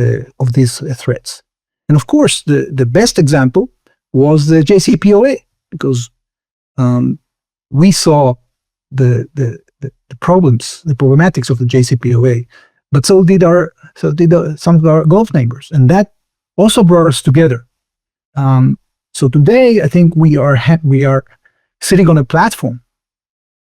threats. And of course, the best example was the JCPOA, because we saw the problems, the problematics of the JCPOA, but so did some of our Gulf neighbors, and that also brought us together. So today, I think we are sitting on a platform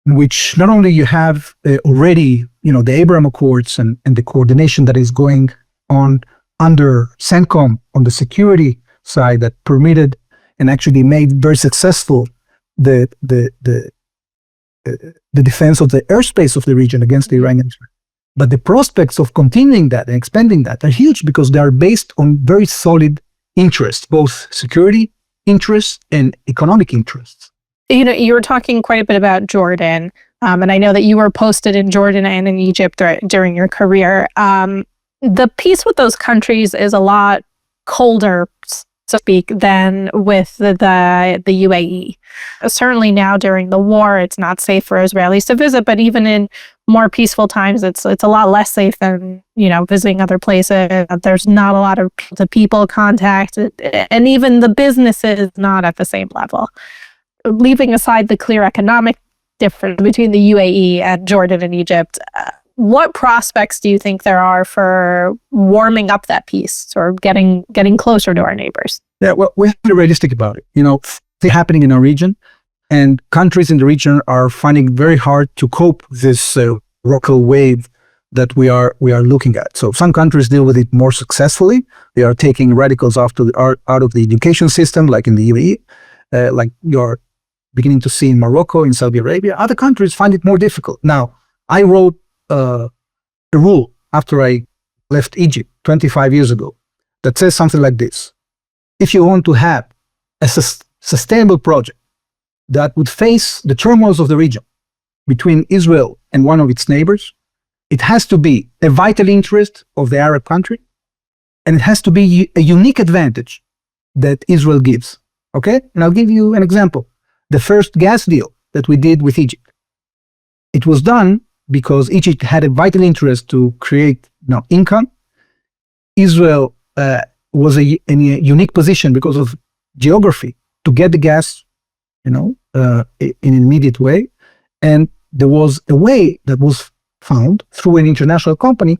in which not only you have already, the Abraham Accords and the coordination that is going on under CENTCOM on the security side that permitted and actually made very successful the defense of the airspace of the region against the Iranians. But the prospects of continuing that and expanding that are huge because they are based on very solid interests, both security interests and economic interests. You were talking quite a bit about Jordan, and I know that you were posted in Jordan and in Egypt during your career. The peace with those countries is a lot colder, so to speak, than with the UAE. Certainly now during the war, it's not safe for Israelis to visit, but even in more peaceful times, it's a lot less safe than, visiting other places. There's not a lot of people contact, and even the business is not at the same level. Leaving aside the clear economic difference between the UAE and Jordan and Egypt, what prospects do you think there are for warming up that peace or getting closer to our neighbors? Yeah, well, we have to be realistic about it. Things happening in our region, and countries in the region are finding it very hard to cope with this rocket wave that we are looking at. So some countries deal with it more successfully. They are taking radicals out of the education system, like in the UAE, like you're beginning to see in Morocco, in Saudi Arabia. Other countries find it more difficult. Now, I wrote a rule after I left Egypt 25 years ago that says something like this: if you want to have a sustainable project that would face the turmoils of the region between Israel and one of its neighbors, it has to be a vital interest of the Arab country, and it has to be a unique advantage that Israel gives. Okay? And I'll give you an example. The first gas deal that we did with Egypt, it was done because Egypt had a vital interest to create income. Israel was in a unique position because of geography to get the gas, in an immediate way. And there was a way that was found through an international company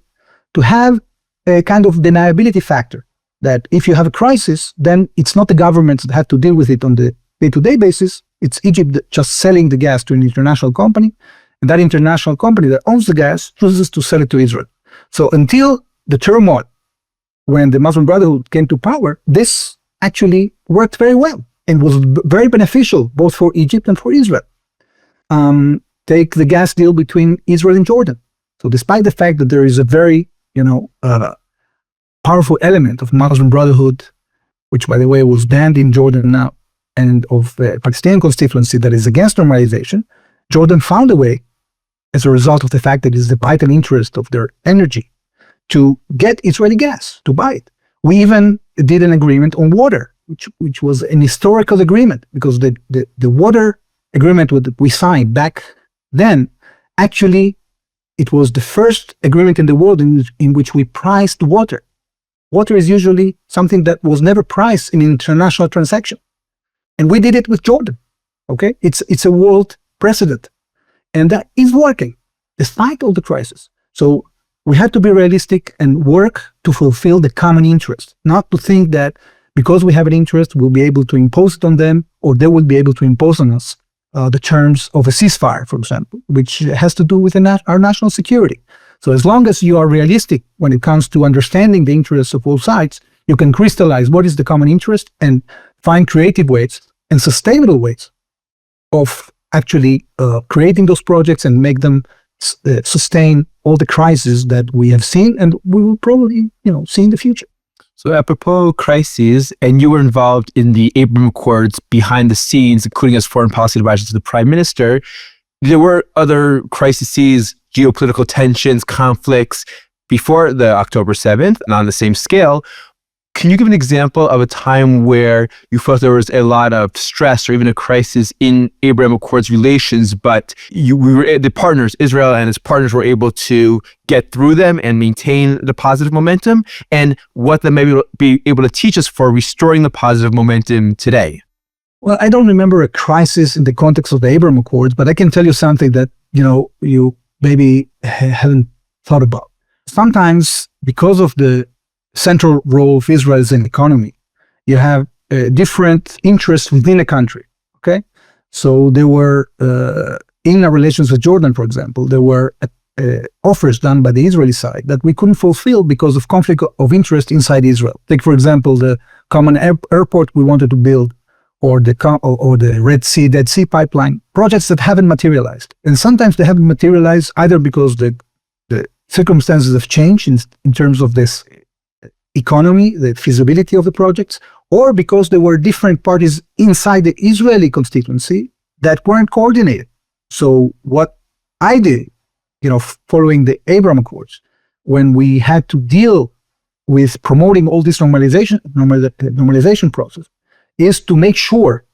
to have a kind of deniability factor, that if you have a crisis, then it's not the governments that have to deal with it on the day-to-day basis. It's Egypt just selling the gas to an international company, and that international company that owns the gas chooses to sell it to Israel. So until the turmoil, when the Muslim Brotherhood came to power, this actually worked very well and was very beneficial both for Egypt and for Israel. Take the gas deal between Israel and Jordan. So despite the fact that there is a very, powerful element of Muslim Brotherhood, which by the way was banned in Jordan now, and of Palestinian constituency that is against normalization, Jordan found a way, as a result of the fact that it is the vital interest of their energy, to get Israeli gas, to buy it. We even did an agreement on water, which was an historical agreement, because the water agreement we signed back then, actually, it was the first agreement in the world in which we priced water. Water is usually something that was never priced in an international transaction. And we did it with Jordan, okay? It's a world precedent. And that is working, despite all the crisis. So we have to be realistic and work to fulfill the common interest, not to think that because we have an interest, we'll be able to impose it on them, or they will be able to impose on us the terms of a ceasefire, for example, which has to do with our national security. So as long as you are realistic when it comes to understanding the interests of both sides, you can crystallize what is the common interest and find creative ways and sustainable ways of actually creating those projects and make them sustain all the crises that we have seen and we will probably, see in the future. So apropos crises, and you were involved in the Abraham Accords behind the scenes, including as foreign policy advisor to the Prime Minister. There were other crises, geopolitical tensions, conflicts before the October 7th, and on the same scale. Can you give an example of a time where you felt there was a lot of stress or even a crisis in Abraham Accords relations, but the partners, Israel and its partners, were able to get through them and maintain the positive momentum, and what they may be able to teach us for restoring the positive momentum today? Well, I don't remember a crisis in the context of the Abraham Accords, but I can tell you something that, you maybe haven't thought about. Sometimes, because of the central role of Israel as an economy, you have different interests within a country, okay? So there were, in our relations with Jordan, for example, there were offers done by the Israeli side that we couldn't fulfill because of conflict of interest inside Israel. Take, for example, the common airport we wanted to build, or the Red Sea, Dead Sea pipeline, projects that haven't materialized. And sometimes they haven't materialized either because the circumstances have changed in terms of this economy, the feasibility of the projects, or because there were different parties inside the Israeli constituency that weren't coordinated. So what I did, following the Abraham Accords, when we had to deal with promoting all this normalization process, is to make sure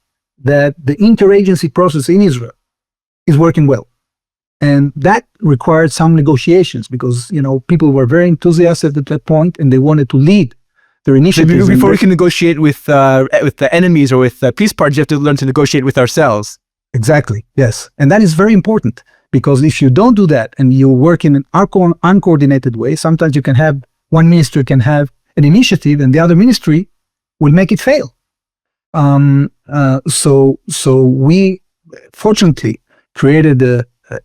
that the interagency process in Israel is working well. And that required some negotiations because, people were very enthusiastic at that point and they wanted to lead their initiatives. Before we can negotiate with the enemies or with peace parties, you have to learn to negotiate with ourselves. Exactly, yes. And that is very important because if you don't do that and you work in an uncoordinated way, sometimes you can have one minister can have an initiative and the other ministry will make it fail. So we fortunately created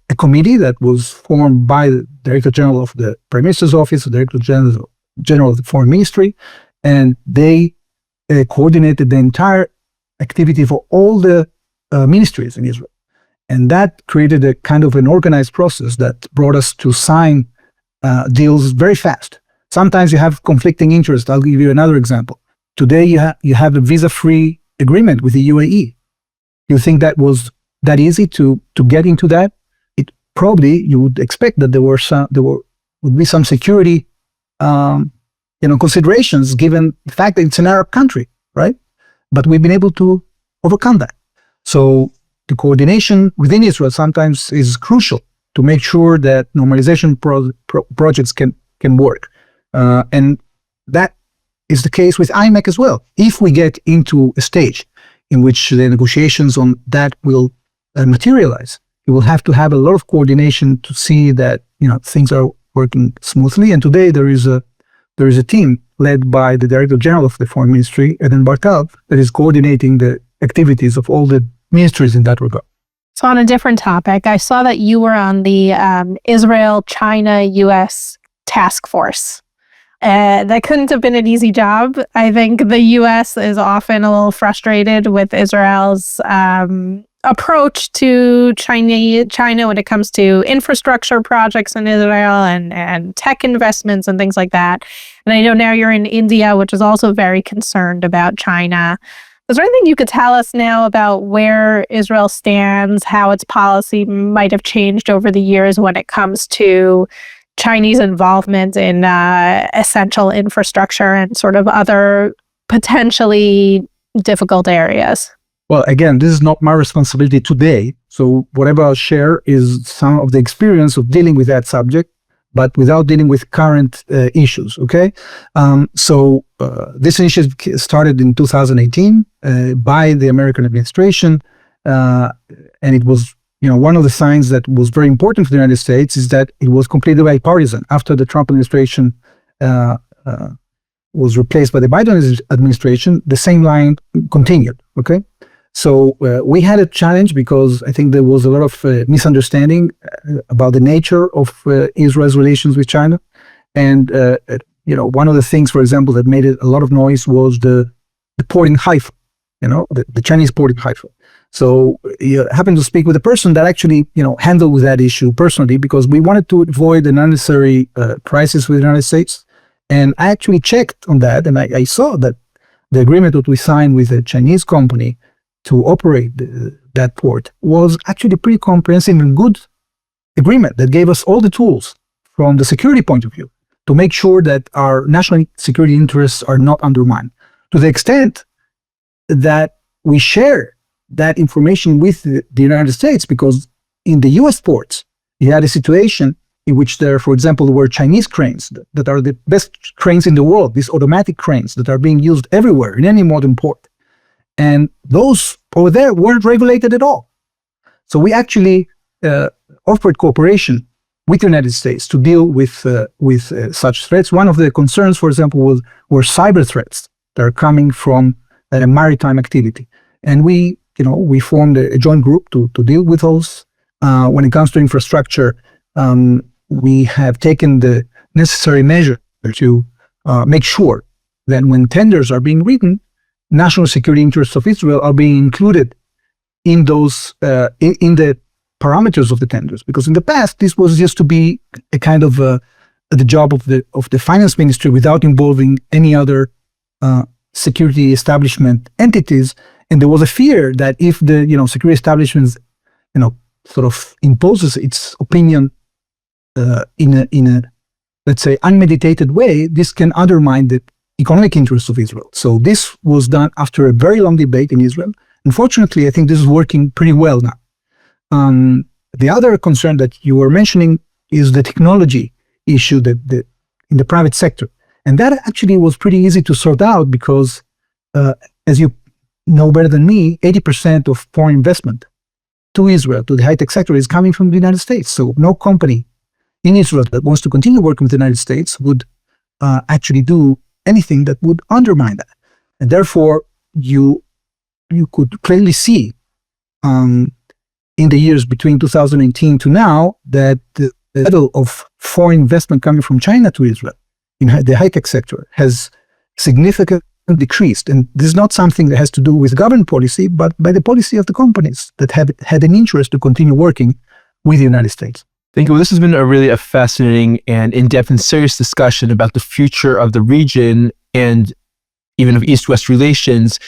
a committee that was formed by the Director General of the Prime Minister's Office, the Director General of the Foreign Ministry, and they coordinated the entire activity for all the ministries in Israel. And that created a kind of an organized process that brought us to sign deals very fast. Sometimes you have conflicting interests. I'll give you another example. Today you have a visa-free agreement with the UAE. You think that was that easy to get into that? Probably you would expect that there would be some security, considerations given the fact that it's an Arab country, right? But we've been able to overcome that. So the coordination within Israel sometimes is crucial to make sure that normalization projects can work, and that is the case with IMEC as well. If we get into a stage in which the negotiations on that will materialize, you will have to have a lot of coordination to see that things are working smoothly. And today there is a team led by the Director General of the Foreign Ministry, Eden Barkal, that is coordinating the activities of all the ministries in that regard. So on a different topic, I saw that you were on the Israel-China-US task force. That couldn't have been an easy job. I think the U.S. is often a little frustrated with Israel's approach to China when it comes to infrastructure projects in Israel and tech investments and things like that. And I know now you're in India, which is also very concerned about China. Is there anything you could tell us now about where Israel stands, how its policy might have changed over the years when it comes to Chinese involvement in essential infrastructure and sort of other potentially difficult areas? Well, again, this is not my responsibility today. So whatever I'll share is some of the experience of dealing with that subject, but without dealing with current issues, okay? This initiative started in 2018 by the American administration, and it was, one of the signs that was very important for the United States is that it was completely bipartisan. After the Trump administration was replaced by the Biden administration, the same line continued, okay? So we had a challenge because I think there was a lot of misunderstanding about the nature of Israel's relations with China. And, one of the things, for example, that made it a lot of noise was the port in Haifa. the Chinese port of Haifa. So you happened to speak with a person that actually, handled with that issue personally, because we wanted to avoid an unnecessary crisis with the United States. And I actually checked on that, and I saw that the agreement that we signed with a Chinese company to operate that port was actually a pretty comprehensive and good agreement that gave us all the tools from the security point of view to make sure that our national security interests are not undermined. To the extent that we share that information with the United States, because in the US ports, you had a situation in which there, for example, were Chinese cranes that are the best cranes in the world, these automatic cranes that are being used everywhere in any modern port. And those over there weren't regulated at all. So we actually offered cooperation with the United States to deal with such threats. One of the concerns, for example, were cyber threats that are coming from maritime activity. And we formed a joint group to deal with those. When it comes to infrastructure, we have taken the necessary measure to make sure that when tenders are being written, national security interests of Israel are being included in those in the parameters of the tenders. Because in the past, this was just to be a kind of the job of the finance ministry without involving any other security establishment entities. And there was a fear that if the security establishment sort of imposes its opinion in a let's say unmeditated way, this can undermine the economic interests of Israel. So this was done after a very long debate in Israel. Unfortunately, I think this is working pretty well now. The other concern that you were mentioning is the technology issue that in the private sector. And that actually was pretty easy to sort out because, as you know better than me, 80% of foreign investment to Israel, to the high-tech sector, is coming from the United States. So no company in Israel that wants to continue working with the United States would actually do anything that would undermine that. And therefore, you could clearly see in the years between 2018 to now that the level of foreign investment coming from China to Israel in the high-tech sector has significantly decreased. And this is not something that has to do with government policy, but by the policy of the companies that have had an interest to continue working with the United States. Thank you. Well, this has been a fascinating and in-depth and serious discussion about the future of the region and even of East-West relations,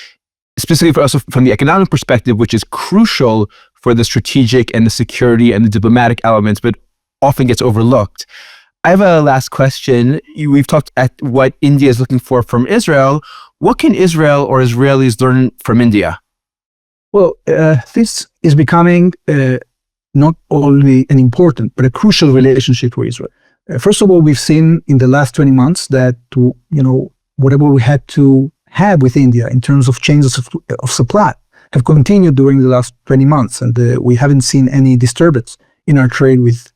specifically for us from the economic perspective, which is crucial for the strategic and the security and the diplomatic elements, but often gets overlooked. I have a last question. We've talked at what India is looking for from Israel. What can Israel or Israelis learn from India? Well, this is becoming not only an important, but a crucial relationship for Israel. First of all, we've seen in the last 20 months that, whatever we had to have with India in terms of changes of supply have continued during the last 20 months. And we haven't seen any disturbance in our trade with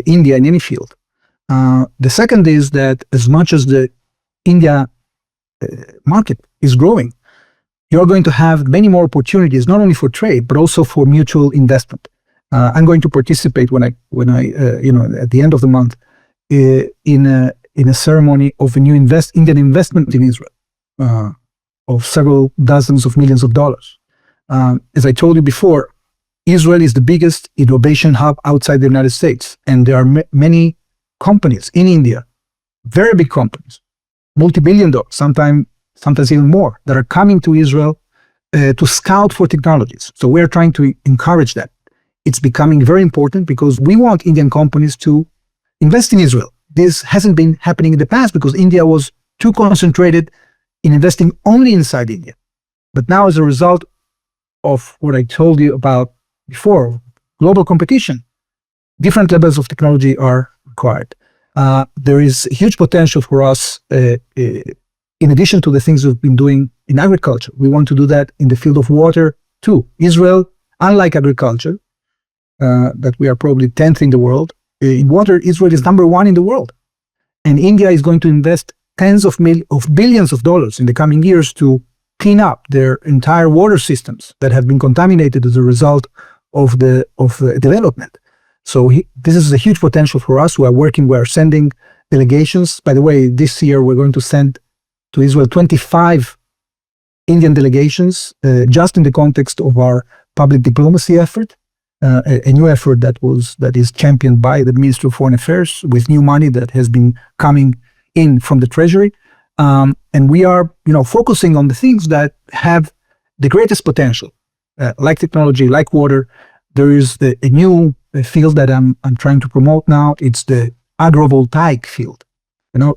India in any field. The second is that as much as the India market is growing, you're going to have many more opportunities, not only for trade, but also for mutual investment. I'm going to participate when I at the end of the month in a ceremony of a new Indian investment in Israel of several dozens of millions of dollars. As I told you before, Israel is the biggest innovation hub outside the United States, and there are many companies in India, very big companies, multi-billion dollars, sometimes even more, that are coming to Israel to scout for technologies. So we're trying to encourage that. It's becoming very important because we want Indian companies to invest in Israel. This hasn't been happening in the past because India was too concentrated in investing only inside India. But now, as a result of what I told you about before, global competition, different levels of technology are required. There is huge potential for us, in addition to the things we've been doing in agriculture. We want to do that in the field of water too. Israel, unlike agriculture, that we are probably 10th in the world, in water, Israel is number 1 in the world. And India is going to invest tens of billions of dollars in the coming years to clean up their entire water systems that have been contaminated as a result of the development. So this is a huge potential for us. We're sending delegations. By the way, this year we're going to send to Israel 25 Indian delegations, just in the context of our public diplomacy effort, a new effort that is championed by the Ministry of Foreign Affairs with new money that has been coming in from the Treasury. And we are, focusing on the things that have the greatest potential, like technology, like water. There is a new field that I'm trying to promote now. It's the agrovoltaic field.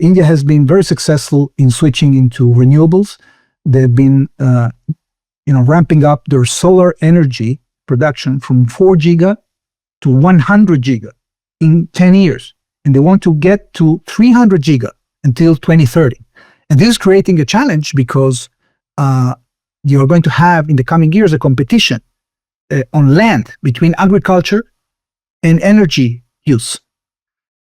India has been very successful in switching into renewables. They've been, ramping up their solar energy production from 4 giga to 100 giga in 10 years. And they want to get to 300 giga until 2030. And this is creating a challenge because you're going to have in the coming years a competition on land between agriculture and energy use.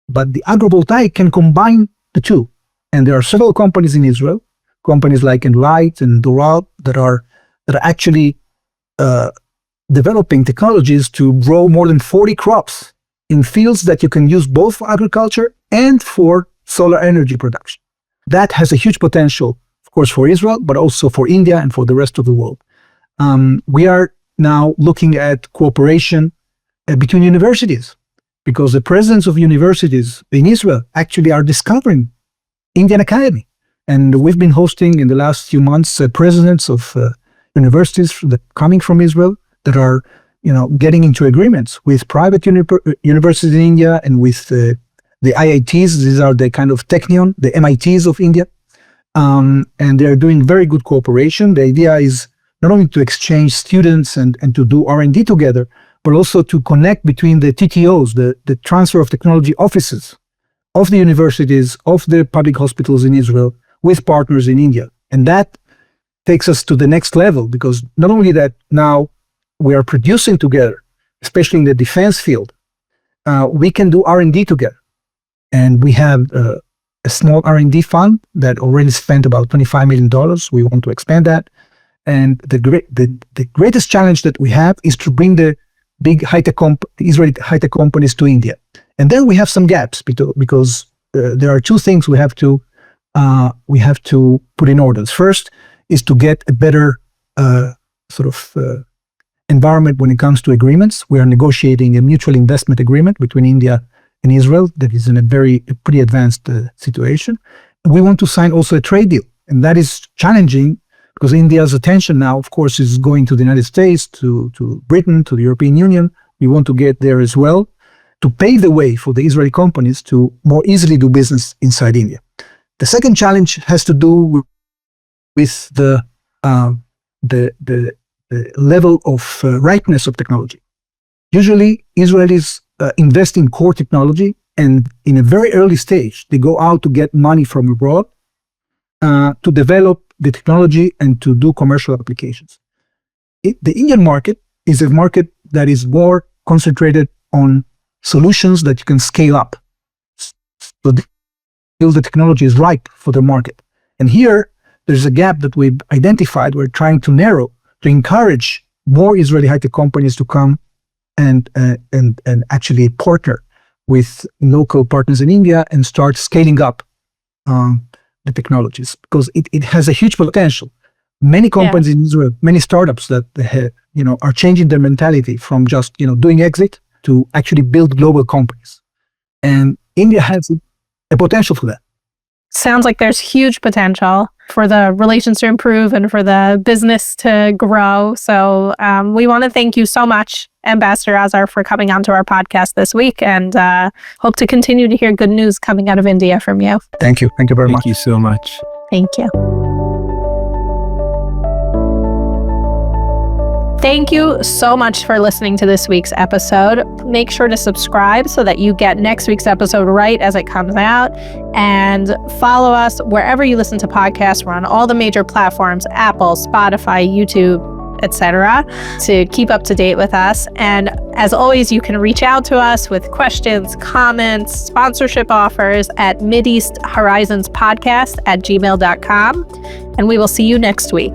But the agrovoltaic can combine the two. And there are several companies in Israel, companies like Enlight and Doral, that are actually developing technologies to grow more than 40 crops in fields that you can use both for agriculture and for solar energy production. That has a huge potential, of course, for Israel, but also for India and for the rest of the world. We are now looking at cooperation between universities, because the presidents of universities in Israel actually are discovering Indian Academy. And we've been hosting in the last few months presidents of universities coming from Israel that are, getting into agreements with private universities in India and with the IITs. These are the kind of Technion, the MITs of India. And they're doing very good cooperation. The idea is not only to exchange students and to do R&D together, but also to connect between the TTOs, the transfer of technology offices of the universities, of the public hospitals in Israel, with partners in India. And that takes us to the next level, because not only that now we are producing together, especially in the defense field, we can do R&D together. And we have a small R&D fund that already spent about $25 million. We want to expand that. And the greatest challenge that we have is to bring the big Israeli high-tech companies to India. And then we have some gaps because there are two things we have to put in order. First is to get a better environment when it comes to agreements. We are negotiating a mutual investment agreement between India and Israel that is in a pretty advanced situation. We want to sign also a trade deal, and that is challenging because India's attention now, of course, is going to the United States, to Britain, to the European Union. We want to get there as well to pave the way for the Israeli companies to more easily do business inside India. The second challenge has to do with the level of ripeness of technology. Usually, Israelis invest in core technology, and in a very early stage, they go out to get money from abroad to develop the technology and to do commercial applications. The Indian market is a market that is more concentrated on solutions that you can scale up. So the technology is ripe for the market. And here, there's a gap that we've identified. We're trying to narrow to encourage more Israeli high-tech companies to come and actually partner with local partners in India and start scaling up the technologies, because it has a huge potential. Many companies in Israel, many startups that are changing their mentality from just doing exit to actually build global companies, and India has a potential for that. Sounds like there's huge potential for the relations to improve and for the business to grow. So we want to thank you so much, Ambassador Azar, for coming onto our podcast this week, and hope to continue to hear good news coming out of India from you. Thank you. Thank you very much. Thank you so much. Thank you. Thank you so much for listening to this week's episode. Make sure to subscribe so that you get next week's episode right as it comes out. And follow us wherever you listen to podcasts. We're on all the major platforms, Apple, Spotify, YouTube, etc., to keep up to date with us. And as always, you can reach out to us with questions, comments, sponsorship offers at Mideast Horizons podcast@gmail.com. And we will see you next week.